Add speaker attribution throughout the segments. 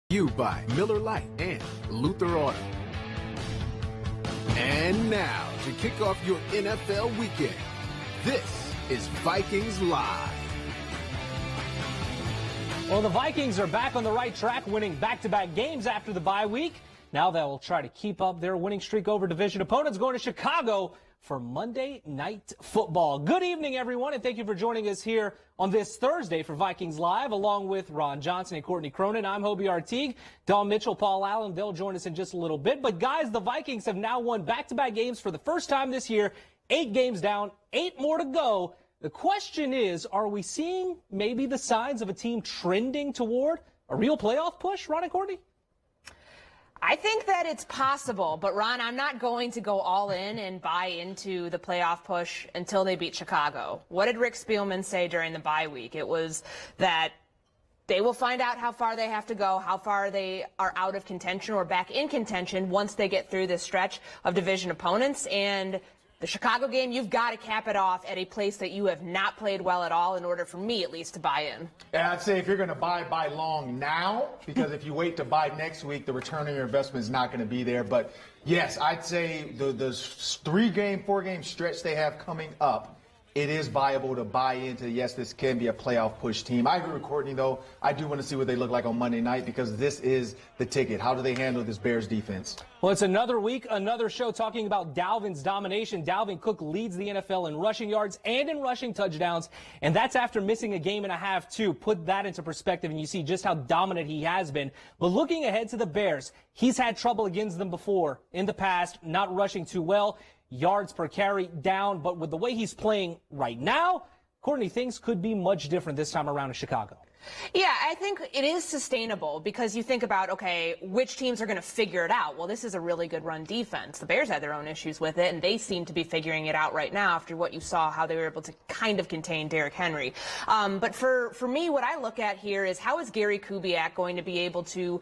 Speaker 1: You by Miller Lite and Luther Auto. And now, to kick off your NFL weekend, this is Vikings Live.
Speaker 2: Well, the Vikings are back on the right track, winning back-to-back games after the bye week. Now they'll try to keep up their winning streak over division opponents, going to Chicago for Monday Night Football. Good evening, everyone, and thank you for joining us here on this Thursday for Vikings Live, along with Ron Johnson and Courtney Cronin. I'm Hobie Artigue. Don Mitchell, Paul Allen, they'll join us in just a little bit. But, guys, the Vikings have now won back-to-back games for the first time this year. 8 games down, 8 more to go. The question is, are we seeing maybe the signs of a team trending toward a real playoff push, Ron and Courtney?
Speaker 3: I think that it's possible, but Ron, I'm not going to go all in and buy into the playoff push until they beat Chicago. What did Rick Spielman say during the bye week? It was that they will find out how far they have to go, how far they are out of contention or back in contention once they get through this stretch of division opponents. And the Chicago game, you've got to cap it off at a place that you have not played well at all in order for me, at least, to buy in.
Speaker 4: And I'd say if you're going to buy long now, because if you wait to buy next week, the return on your investment is not going to be there. But, yes, I'd say the 3-game, 4-game stretch they have coming up, it is viable to buy into, yes, this can be a playoff push team. I agree with Courtney, though. I do want to see what they look like on Monday night because this is the ticket. How do they handle this Bears defense?
Speaker 2: Well, it's another week, another show talking about Dalvin's domination. Dalvin Cook leads the NFL in rushing yards and in rushing touchdowns, and that's after missing a game and a half, too. Put that into perspective, and you see just how dominant he has been. But looking ahead to the Bears, he's had trouble against them before in the past, not rushing too well. Yards per carry down, but with the way he's playing right now, Courtney, things could be much different this time around in Chicago.
Speaker 3: Yeah, I think it is sustainable because you think about, okay, which teams are going to figure it out? Well, this is a really good run defense. The Bears had their own issues with it, and they seem to be figuring it out right now after what you saw, how they were able to kind of contain Derrick Henry. But for me, what I look at here is how is Gary Kubiak going to be able to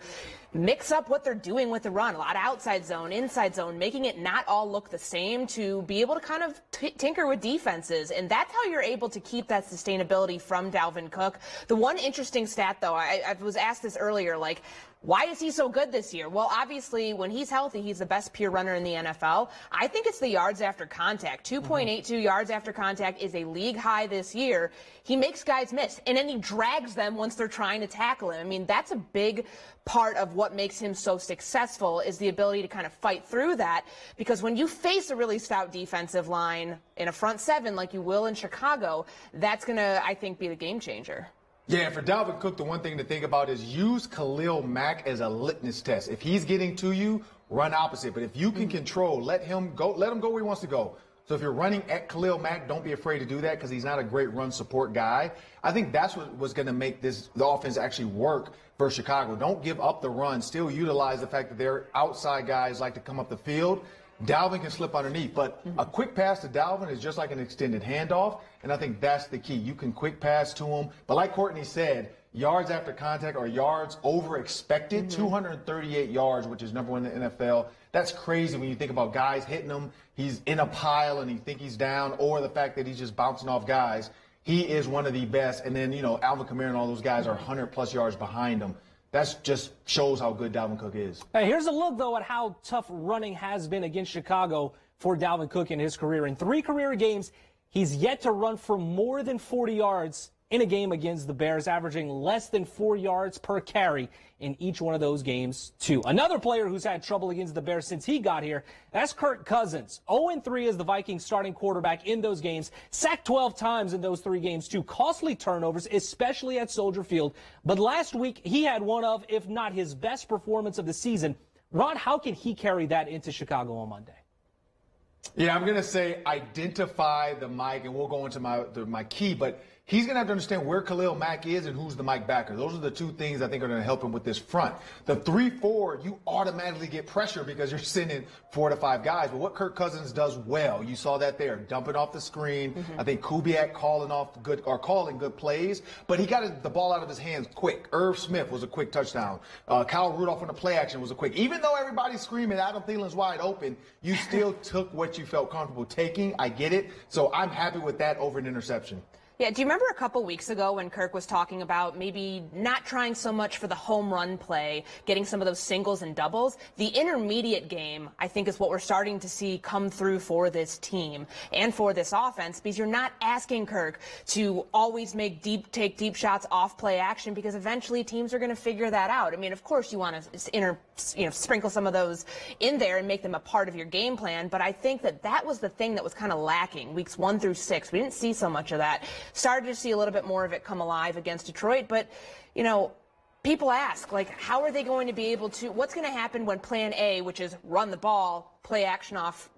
Speaker 3: mix up what they're doing with the run, a lot of outside zone, inside zone, making it not all look the same to be able to kind of tinker with defenses. And that's how you're able to keep that sustainability from Dalvin Cook. The one interesting stat, though, I was asked this earlier, like, why is he so good this year? Well, obviously, when he's healthy, he's the best pure runner in the NFL. I think it's the yards after contact. 2.82 yards after contact is a league high this year. He makes guys miss, and then he drags them once they're trying to tackle him. I mean, that's a big part of what makes him so successful is the ability to kind of fight through that, because when you face a really stout defensive line in a front seven like you will in Chicago, that's going to, I think, be the game changer.
Speaker 4: Yeah, for Dalvin Cook, the one thing to think about is use Khalil Mack as a litmus test. If he's getting to you, run opposite. But if you can control, let him go where he wants to go. So if you're running at Khalil Mack, don't be afraid to do that because he's not a great run support guy. I think that's what was going to make the offense actually work for Chicago. Don't give up the run. Still utilize the fact that their outside guys like to come up the field. Dalvin can slip underneath, but a quick pass to Dalvin is just like an extended handoff, and I think that's the key. You can quick pass to him, but like Courtney said, yards after contact or yards over expected, 238 yards, which is number 1 in the NFL. That's crazy when you think about guys hitting him. He's in a pile and you think he's down, or the fact that he's just bouncing off guys. He is one of the best, and then, Alvin Kamara and all those guys are 100-plus yards behind him. That just shows how good Dalvin Cook is.
Speaker 2: Hey, here's a look, though, at how tough running has been against Chicago for Dalvin Cook in his career. In 3 career games, he's yet to run for more than 40 yards in a game against the Bears, averaging less than 4 yards per carry in each one of those games, too. Another player who's had trouble against the Bears since he got here, that's Kirk Cousins. 0-3 as the Vikings starting quarterback in those games. Sacked 12 times in those 3 games, too. Costly turnovers, especially at Soldier Field. But last week, he had one of, if not his best performance of the season. Ron, how can he carry that into Chicago on Monday?
Speaker 4: Yeah, I'm going to say identify the Mike, and we'll go into my key, but he's going to have to understand where Khalil Mack is and who's the Mike backer. Those are the 2 things I think are going to help him with this front. The 3-4, you automatically get pressure because you're sending 4 to 5 guys. But what Kirk Cousins does well, you saw that there, dumping off the screen. I think Kubiak calling good plays, but he got the ball out of his hands quick. Irv Smith was a quick touchdown. Kyle Rudolph on the play action was a quick. Even though everybody's screaming, Adam Thielen's wide open, you still took what you felt comfortable taking. I get it. So I'm happy with that over an interception.
Speaker 3: Yeah, do you remember a couple weeks ago when Kirk was talking about maybe not trying so much for the home run play, getting some of those singles and doubles? The intermediate game, I think, is what we're starting to see come through for this team and for this offense, because you're not asking Kirk to always take deep shots off play action, because eventually teams are going to figure that out. I mean, of course you want to sprinkle some of those in there and make them a part of your game plan, but I think that was the thing that was kind of lacking weeks 1 through 6. We didn't see so much of that. Started to see a little bit more of it come alive against Detroit, but, people ask, how are they going to be able to, what's going to happen when plan A, which is run the ball, play action off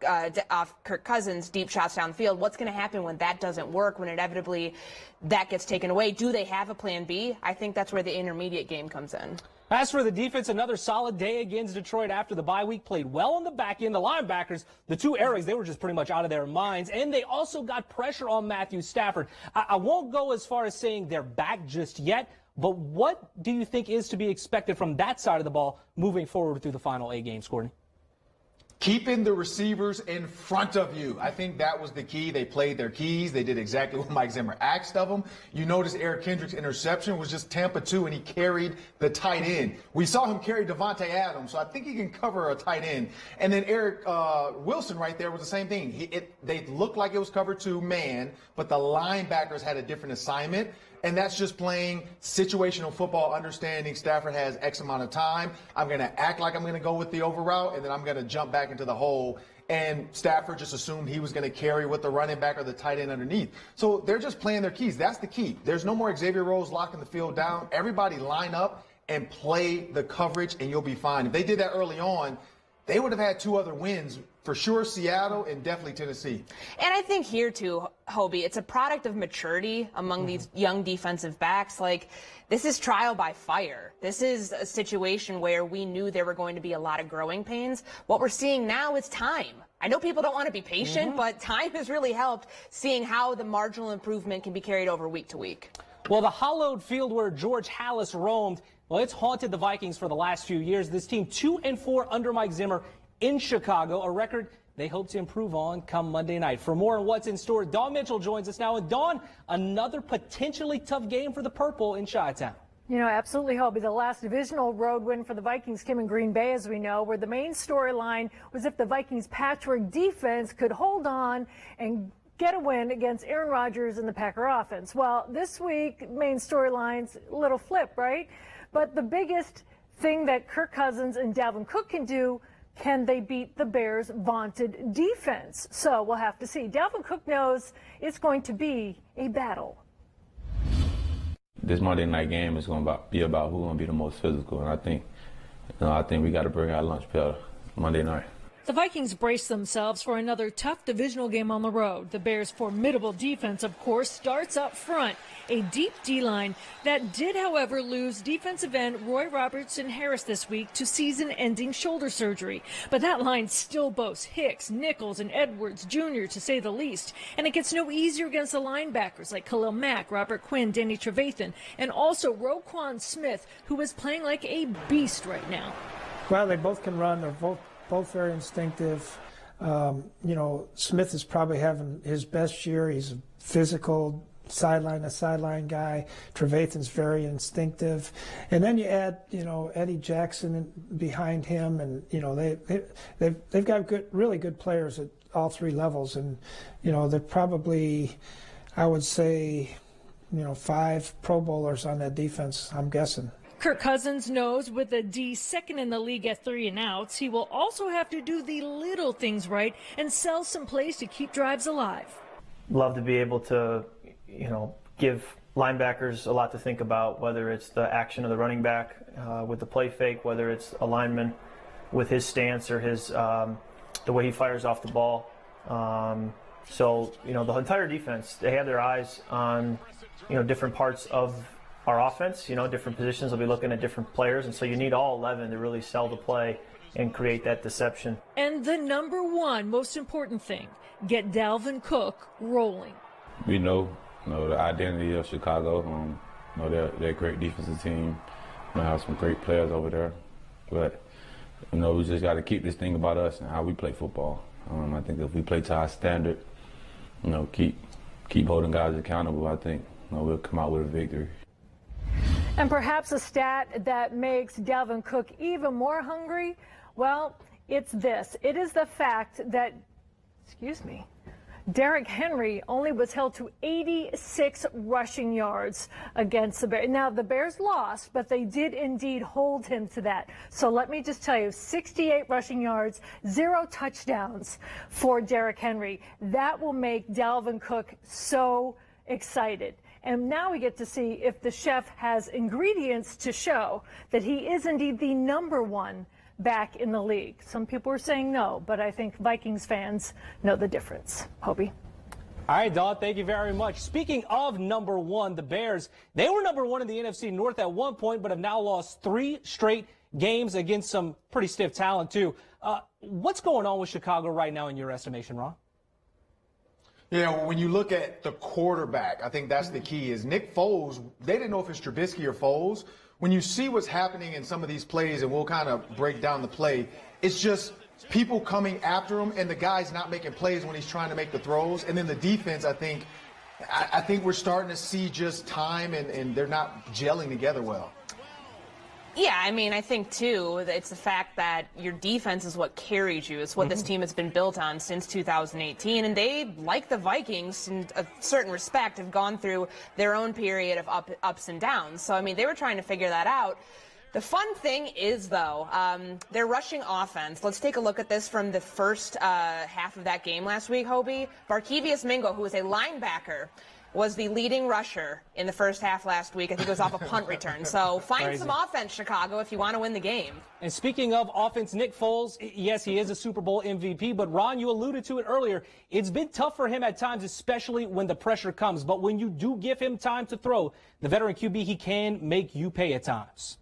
Speaker 3: Kirk Cousins, deep shots down the field, what's going to happen when that doesn't work, when inevitably that gets taken away? Do they have a plan B? I think that's where the intermediate game comes in.
Speaker 2: As for the defense, another solid day against Detroit after the bye week. Played well on the back end. The linebackers, the two areas, they were just pretty much out of their minds. And they also got pressure on Matthew Stafford. I won't go as far as saying they're back just yet, but what do you think is to be expected from that side of the ball moving forward through the final 8 games, Courtney?
Speaker 4: Keeping the receivers in front of you. I think that was the key. They played their keys. They did exactly what Mike Zimmer asked of them. You notice Eric Kendrick's interception was just Tampa 2, and he carried the tight end. We saw him carry Devontae Adams, so I think he can cover a tight end. And then Eric Wilson right there was the same thing. They looked like it was cover 2 man, but the linebackers had a different assignment. And that's just playing situational football, understanding Stafford has X amount of time. I'm going to act like I'm going to go with the over route, and then I'm going to jump back into the hole. And Stafford just assumed he was going to carry with the running back or the tight end underneath. So they're just playing their keys. That's the key. There's no more Xavier Rhodes locking the field down. Everybody line up and play the coverage, and you'll be fine. If they did that early on, they would have had 2 other wins. For sure, Seattle and definitely Tennessee.
Speaker 3: And I think here, too, Hobie, it's a product of maturity among these young defensive backs. This is trial by fire. This is a situation where we knew there were going to be a lot of growing pains. What we're seeing now is time. I know people don't want to be patient, but time has really helped seeing how the marginal improvement can be carried over week to week.
Speaker 2: Well, the hollowed field where George Halas roamed, well, it's haunted the Vikings for the last few years. This team 2-4 under Mike Zimmer in Chicago, a record they hope to improve on come Monday night. For more on what's in store, Dawn Mitchell joins us now. And Dawn, another potentially tough game for the Purple in Chi-Town.
Speaker 5: Absolutely, Hobie. The last divisional road win for the Vikings came in Green Bay, as we know, where the main storyline was if the Vikings' patchwork defense could hold on and get a win against Aaron Rodgers and the Packer offense. Well, this week, main storyline's a little flip, right? But the biggest thing that Kirk Cousins and Dalvin Cook can do, can they beat the Bears' vaunted defense? So we'll have to see. Dalvin Cook knows it's going to be a battle.
Speaker 6: This Monday night game is going to be about who's going to be the most physical, and I think we got to bring our lunch pail Monday night.
Speaker 5: The Vikings brace themselves for another tough divisional game on the road. The Bears' formidable defense, of course, starts up front. A deep D-line that did, however, lose defensive end Roy Robertson-Harris this week to season-ending shoulder surgery. But that line still boasts Hicks, Nichols, and Edwards Jr., to say the least. And it gets no easier against the linebackers like Khalil Mack, Robert Quinn, Danny Trevathan, and also Roquan Smith, who is playing like a beast right now.
Speaker 7: Well, they both can run. They're both very instinctive. Smith is probably having his best year. He's a physical sideline guy. Trevathan's very instinctive. And then you add, Eddie Jackson behind him, and, they've got really good players at all 3 levels. And, they're probably, I would say, 5 Pro Bowlers on that defense, I'm guessing.
Speaker 5: Kirk Cousins knows with the D second in the league at 3 and outs, he will also have to do the little things right and sell some plays to keep drives alive.
Speaker 8: Love to be able to, give linebackers a lot to think about, whether it's the action of the running back with the play fake, whether it's a lineman with his stance or his the way he fires off the ball. So, the entire defense, they have their eyes on, different parts of our offense, different positions. They'll be looking at different players, and so you need all 11 to really sell the play and create that deception.
Speaker 5: And the number one most important thing, get Dalvin Cook rolling.
Speaker 6: We know the identity of Chicago. They're a great defensive team. We have some great players over there. But, we just got to keep this thing about us and how we play football. I think if we play to our standard, keep keep holding guys accountable, I think we'll come out with a victory.
Speaker 5: And perhaps a stat that makes Dalvin Cook even more hungry, well, it's this. It is the fact that, Derrick Henry only was held to 86 rushing yards against the Bears. Now, the Bears lost, but they did indeed hold him to that. So let me just tell you, 68 rushing yards, 0 touchdowns for Derrick Henry. That will make Dalvin Cook so excited. And now we get to see if the chef has ingredients to show that he is indeed the #1 back in the league. Some people are saying no, but I think Vikings fans know the difference. Hobie.
Speaker 2: All right, Dawn, thank you very much. Speaking of #1, the Bears, they were #1 in the NFC North at one point, but have now lost 3 straight games against some pretty stiff talent, too. What's going on with Chicago right now in your estimation, Ron?
Speaker 4: Yeah, when you look at the quarterback, I think that's the key. Is Nick Foles, they didn't know if it's Trubisky or Foles. When you see what's happening in some of these plays, and we'll kind of break down the play, it's just people coming after him and the guy's not making plays when he's trying to make the throws. And then the defense, I think we're starting to see just time and they're not gelling together well.
Speaker 3: Yeah, I mean, I think, too, it's the fact that your defense is what carries you. It's what this team has been built on since 2018. And they, like the Vikings, in a certain respect, have gone through their own period of ups and downs. So, I mean, they were trying to figure that out. The fun thing is, though, their rushing offense. Let's take a look at this from the first half of that game last week, Hobie. Barkevious Mingo, who is a linebacker, was the leading rusher in the first half last week. I think it was off a punt return. So find some offense, Chicago, if you want to win the game.
Speaker 2: And speaking of offense, Nick Foles, yes, he is a Super Bowl MVP, but Ron, you alluded to it earlier. It's been tough for him at times, especially when the pressure comes. But when you do give him time to throw, the veteran QB, he can make you pay at times.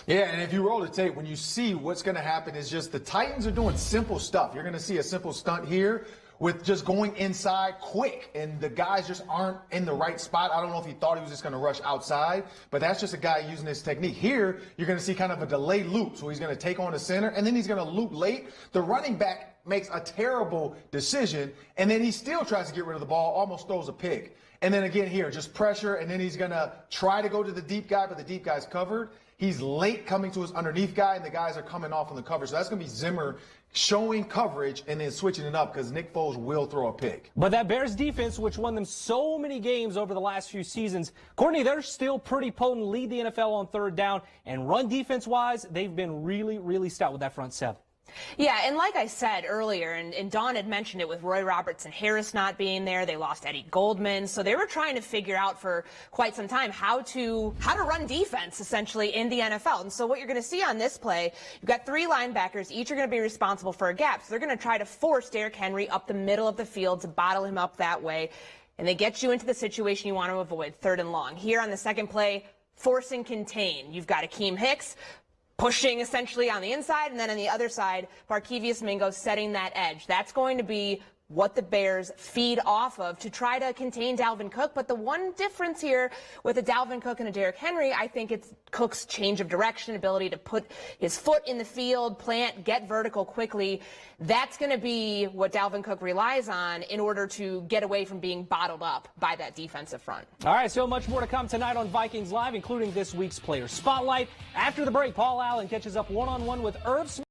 Speaker 4: Yeah, and if you roll the tape, when you see what's going to happen is just the Titans are doing simple stuff. You're going to see a simple stunt here with just going inside quick, and the guys just aren't in the right spot. I don't know if he thought he was just going to rush outside, but that's just a guy using his technique. Here, you're going to see kind of a delayed loop, so he's going to take on the center, and then he's going to loop late. The running back makes a terrible decision, and then he still tries to get rid of the ball, almost throws a pick. And then again here, just pressure, and then he's going to try to go to the deep guy, but the deep guy's covered. He's late coming to his underneath guy, and the guys are coming off on the cover. So that's going to be Zimmer showing coverage and then switching it up because Nick Foles will throw a pick.
Speaker 2: But that Bears defense, which won them so many games over the last few seasons, Courtney, they're still pretty potent, lead the NFL on third down. And run defense-wise, they've been really, really stout with that front seven.
Speaker 3: Yeah, and like I said earlier, and Dawn had mentioned it with Roy Robertson Harris not being there, they lost Eddie Goldman, so they were trying to figure out for quite some time how to run defense essentially in the NFL. And so what you're going to see on this play, you've got 3 linebackers, each are going to be responsible for a gap. So they're going to try to force Derrick Henry up the middle of the field to bottle him up that way, and they get you into the situation you want to avoid, 3rd and long. Here on the second play, force and contain. You've got Akeem Hicks pushing essentially on the inside, and then on the other side, Barkevious Mingo setting that edge. That's going to be what the Bears feed off of to try to contain Dalvin Cook. But the one difference here with a Dalvin Cook and a Derrick Henry, I think it's Cook's change of direction, ability to put his foot in the field, plant, get vertical quickly. That's going to be what Dalvin Cook relies on in order to get away from being bottled up by that defensive front.
Speaker 2: All right, so much more to come tonight on Vikings Live, including this week's Player Spotlight. After the break, Paul Allen catches up one-on-one with Irv Smith.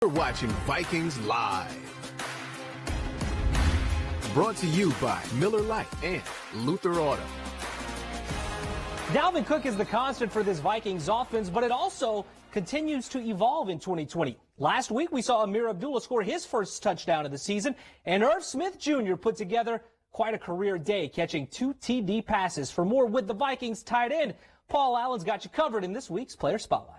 Speaker 1: You're watching Vikings Live. Brought to you by Miller Lite and Luther Auto.
Speaker 2: Dalvin Cook is the constant for this Vikings offense, but it also continues to evolve in 2020. Last week, we saw Amir Abdullah score his first touchdown of the season, and Irv Smith Jr. put together quite a career day, catching 2 TD passes. For more with the Vikings tight end, Paul Allen's got you covered in this week's Player Spotlight.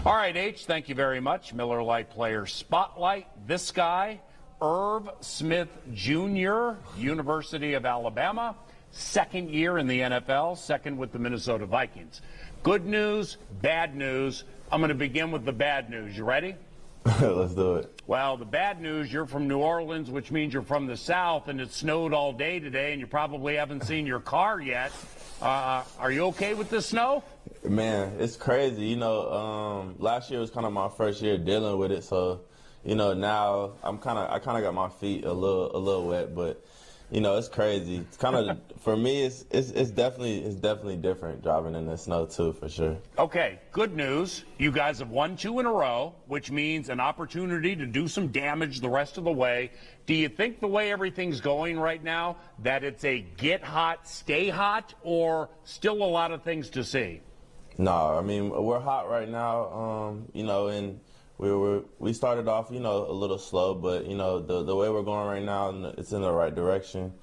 Speaker 9: All right, H, thank you very much. Miller Lite Player Spotlight. This guy, Irv Smith Jr., University of Alabama, second year in the NFL, second with the Minnesota Vikings. Good news, bad news. I'm going to begin with the bad news. You ready?
Speaker 10: Let's do it.
Speaker 9: Well, the bad news, you're from New Orleans, which means you're from the South, and it snowed all day today, and you probably haven't seen your car yet. Are you okay with the snow?
Speaker 10: Man, it's crazy. You know, last year was kind of my first year dealing with it, so you know now I kind of got my feet a little wet, but you know it's crazy. It's kind of for me, it's definitely different driving in the snow too, for sure.
Speaker 9: Okay, good news. You guys have won 2 in a row, which means an opportunity to do some damage the rest of the way. Do you think the way everything's going right now that it's a get hot, stay hot, or still a lot of things to see?
Speaker 10: No, I mean we're hot right now. You know, and we started off, you know, a little slow, but you know the way we're going right now, it's in the right direction,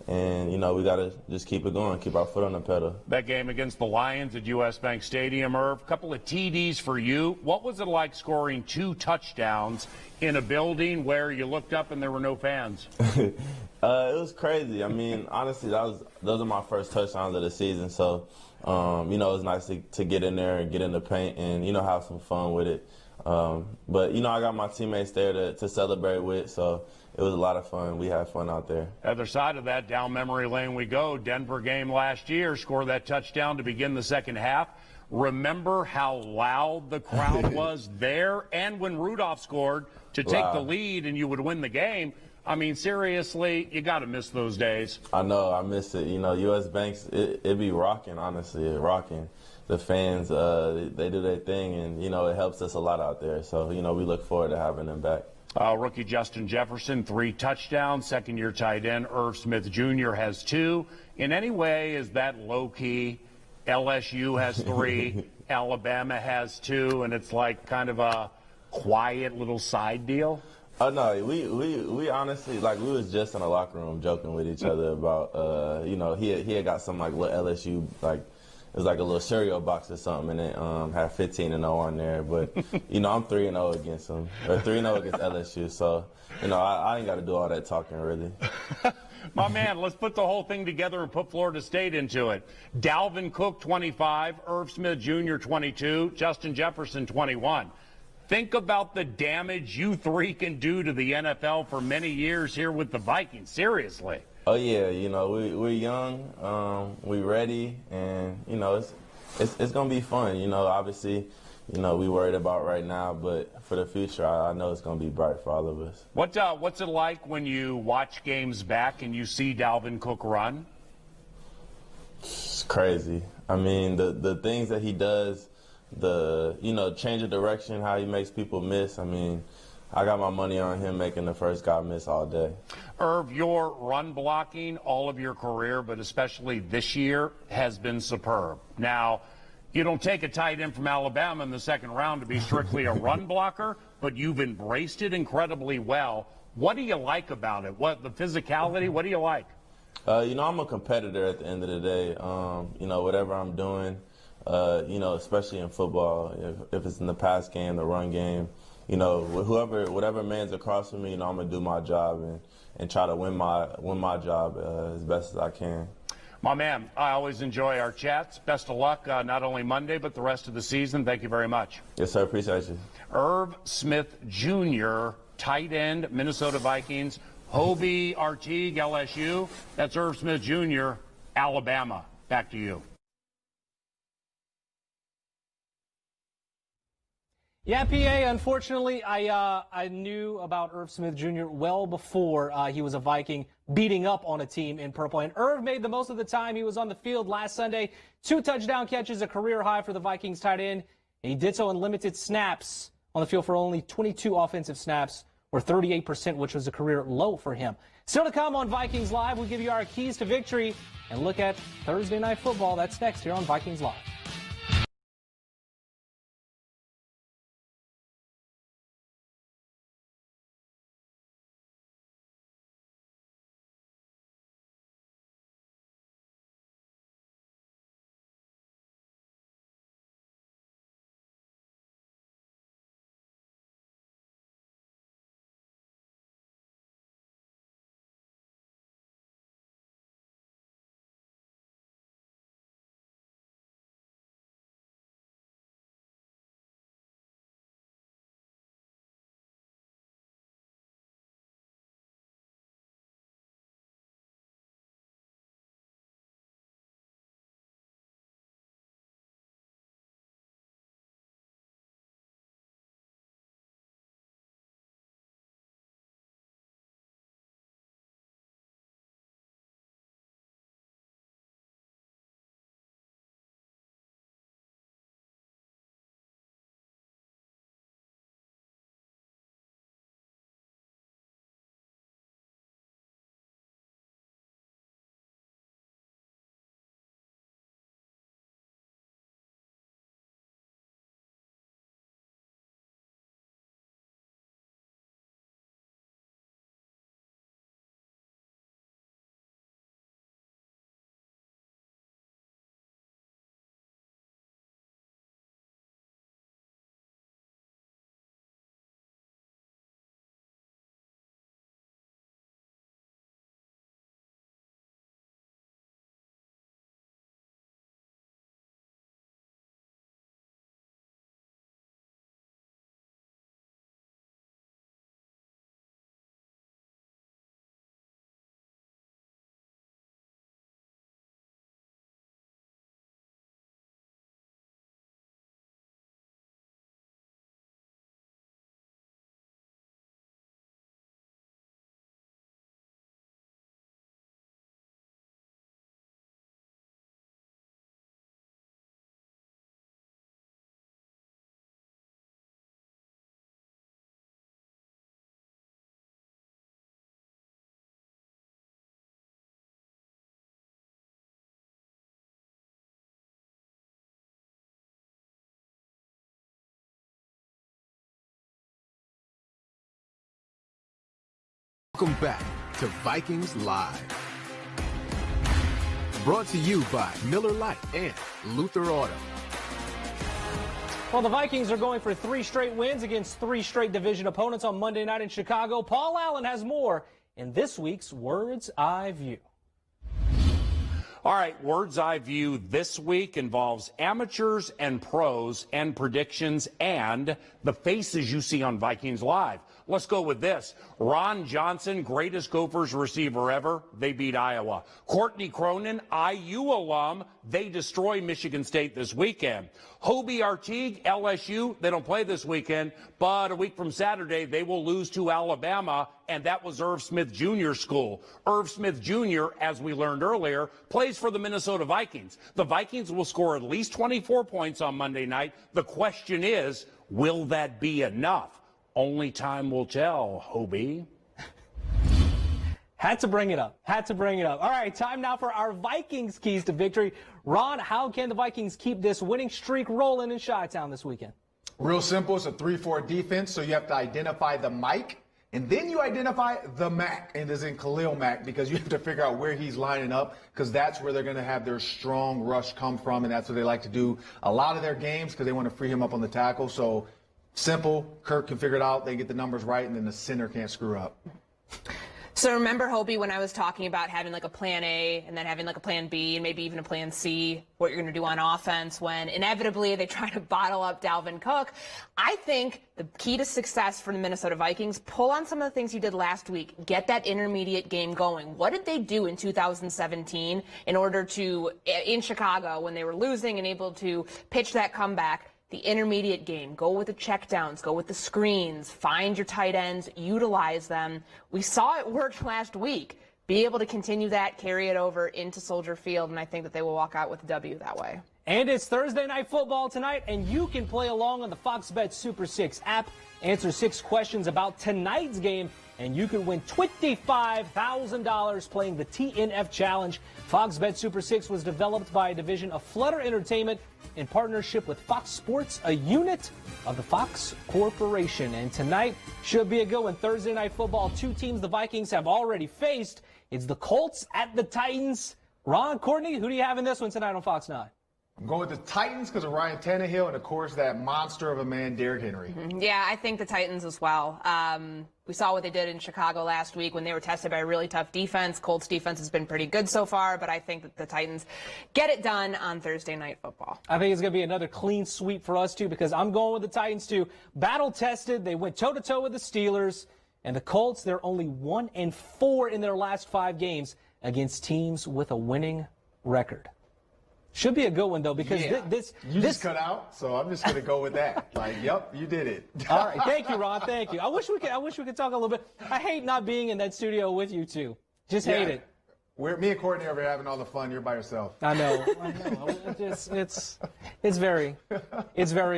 Speaker 10: and you know we got to just keep it going, keep our foot on the pedal.
Speaker 9: That game against the Lions at US Bank Stadium, Irv, a couple of TDs for you. What was it like scoring 2 touchdowns in a building where you looked up and there were no fans?
Speaker 10: It was crazy. I mean, honestly, those are my first touchdowns of the season, so you know it was nice to get in there and get in the paint and you know have some fun with it. But, you know, I got my teammates there to celebrate with, so it was a lot of fun. We had fun out there.
Speaker 9: Other side of that, down memory lane we go. Denver game last year, scored that touchdown to begin the second half. Remember how loud the crowd was there? And when Rudolph scored to take the lead and you would win the game. I mean, seriously, you got to miss those days.
Speaker 10: I know, I miss it. You know, US Banks, it be rocking, honestly, rocking. The fans, they do their thing, and, you know, it helps us a lot out there. So, you know, we look forward to having them back.
Speaker 9: Rookie Justin Jefferson, 3 touchdowns. Second-year tight end Irv Smith Jr. has 2. In any way, is that low-key? LSU has 3, Alabama has 2, and it's like kind of a quiet little side deal?
Speaker 10: Oh, no, we honestly, like, we was just in the locker room joking with each other about, you know, he had got some, like, little LSU, like, it was like a little cereal box or something, and it had 15-0 on there. But, you know, I'm 3-0 against them, or 3-0 against LSU. So, you know, I ain't got to do all that talking, really.
Speaker 9: My man, let's put the whole thing together and put Florida State into it. Dalvin Cook, 25, Irv Smith Jr., 22, Justin Jefferson, 21. Think about the damage you 3 can do to the NFL for many years here with the Vikings. Seriously.
Speaker 10: Oh yeah, you know we're young, we ready, and you know it's gonna be fun. You know, obviously, you know we worried about right now, but for the future, I know it's gonna be bright for all of us.
Speaker 9: What's it like when you watch games back and you see Dalvin Cook run?
Speaker 10: It's crazy. I mean, the things that he does, you know, change of direction, how he makes people miss. I mean, I got my money on him making the first guy miss all day.
Speaker 9: Irv, your run blocking all of your career, but especially this year, has been superb. Now, you don't take a tight end from Alabama in the second round to be strictly a run blocker, but you've embraced it incredibly well. What do you like about it? The physicality, what do you like?
Speaker 10: You know, I'm a competitor at the end of the day. You know, whatever I'm doing, you know, especially in football, if it's in the pass game, the run game, you know, whatever man's across from me, you know, I'm gonna do my job and try to win my job as best as I can.
Speaker 9: My man, I always enjoy our chats. Best of luck, not only Monday but the rest of the season. Thank you very much.
Speaker 10: Yes, sir. Appreciate you.
Speaker 9: Irv Smith Jr., tight end, Minnesota Vikings. Hobie Artigue, LSU. That's Irv Smith Jr., Alabama. Back to you.
Speaker 2: Yeah, PA, unfortunately, I knew about Irv Smith Jr. well before he was a Viking beating up on a team in purple. And Irv made the most of the time he was on the field last Sunday. 2 touchdown catches, a career high for the Vikings tight end. He did so in limited snaps on the field for only 22 offensive snaps, or 38%, which was a career low for him. Still to come on Vikings Live, we'll give you our keys to victory and look at Thursday Night Football. That's next here on Vikings Live.
Speaker 1: Welcome back to Vikings Live. Brought to you by Miller Lite and Luther Auto.
Speaker 2: Well, the Vikings are going for 3 straight wins against 3 straight division opponents on Monday night in Chicago. Paul Allen has more in this week's Word's Eye View.
Speaker 9: All right, Word's Eye View this week involves amateurs and pros and predictions and the faces you see on Vikings Live. Let's go with this. Ron Johnson, greatest Gophers receiver ever. They beat Iowa. Courtney Cronin, IU alum. They destroy Michigan State this weekend. Hobie Artigue, LSU. They don't play this weekend, but a week from Saturday, they will lose to Alabama, and that was Irv Smith Jr. school. Irv Smith Jr., as we learned earlier, plays for the Minnesota Vikings. The Vikings will score at least 24 points on Monday night. The question is, will that be enough? Only time will tell, Hobie.
Speaker 2: Had to bring it up. All right, time now for our Vikings keys to victory. Ron, how can the Vikings keep this winning streak rolling in Chi-Town this weekend?
Speaker 4: Real simple. It's a 3-4 defense, so you have to identify the Mike, and then you identify the Mac, and it's in Khalil Mack, because you have to figure out where he's lining up, because that's where they're going to have their strong rush come from, and that's what they like to do a lot of their games, because they want to free him up on the tackle. So simple. Kirk can figure it out. They get the numbers right, and then the center can't screw up.
Speaker 3: So remember, Hobie, when I was talking about having like a plan A and then having like a plan B and maybe even a plan C, what you're going to do on offense when inevitably they try to bottle up Dalvin Cook? I think the key to success for the Minnesota Vikings, pull on some of the things you did last week, get that intermediate game going. What did they do in 2017 in order to, in Chicago, when they were losing and able to pitch that comeback? The intermediate game, go with the checkdowns, go with the screens, find your tight ends, utilize them. We saw it work last week. be able to continue that, carry it over into Soldier Field, and I think that they will walk out with a W that way.
Speaker 2: And it's Thursday Night Football tonight, and you can play along on the Fox Bet Super 6 app. Answer 6 questions about tonight's game, and you can win $25,000 playing the TNF Challenge. Fox Bet Super 6 was developed by a division of Flutter Entertainment in partnership with Fox Sports, a unit of the Fox Corporation. And tonight should be a good one. Thursday Night Football, 2 teams the Vikings have already faced. It's the Colts at the Titans. Ron, Courtney, who do you have in this one tonight on Fox 9?
Speaker 4: I'm going with the Titans because of Ryan Tannehill and, of course, that monster of a man, Derrick Henry.
Speaker 3: Yeah, I think the Titans as well. We saw what they did in Chicago last week when they were tested by a really tough defense. Colts defense has been pretty good so far, but I think that the Titans get it done on Thursday Night Football.
Speaker 2: I think it's going to be another clean sweep for us, too, because I'm going with the Titans, too. Battle-tested. They went toe-to-toe with the Steelers. And the Colts, they're only 1-4 in their last 5 games against teams with a winning record. Should be a good one, though, because this
Speaker 4: just cut out, so I'm just going to go with that. Like, yep, you did it.
Speaker 2: All right, thank you, Ron. Thank you. I wish we could talk a little bit. I hate not being in that studio with you two. Just hate it.
Speaker 4: Me and Courtney over here having all the fun. You're by yourself.
Speaker 2: I know. It's very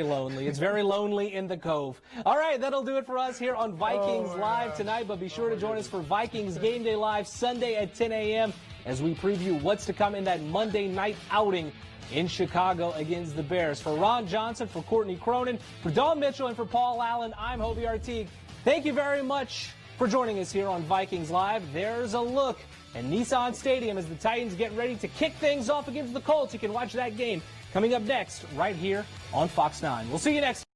Speaker 2: lonely. It's very lonely in the Cove. All right, that'll do it for us here on Vikings Live tonight. But be sure to join us for Vikings Game Day Live Sunday at 10 a.m. as we preview what's to come in that Monday night outing in Chicago against the Bears. For Ron Johnson, for Courtney Cronin, for Dawn Mitchell, and for Paul Allen, I'm Hobie Artigue. Thank you very much for joining us here on Vikings Live. There's a look at Nissan Stadium as the Titans get ready to kick things off against the Colts. You can watch that game coming up next right here on Fox 9. We'll see you next.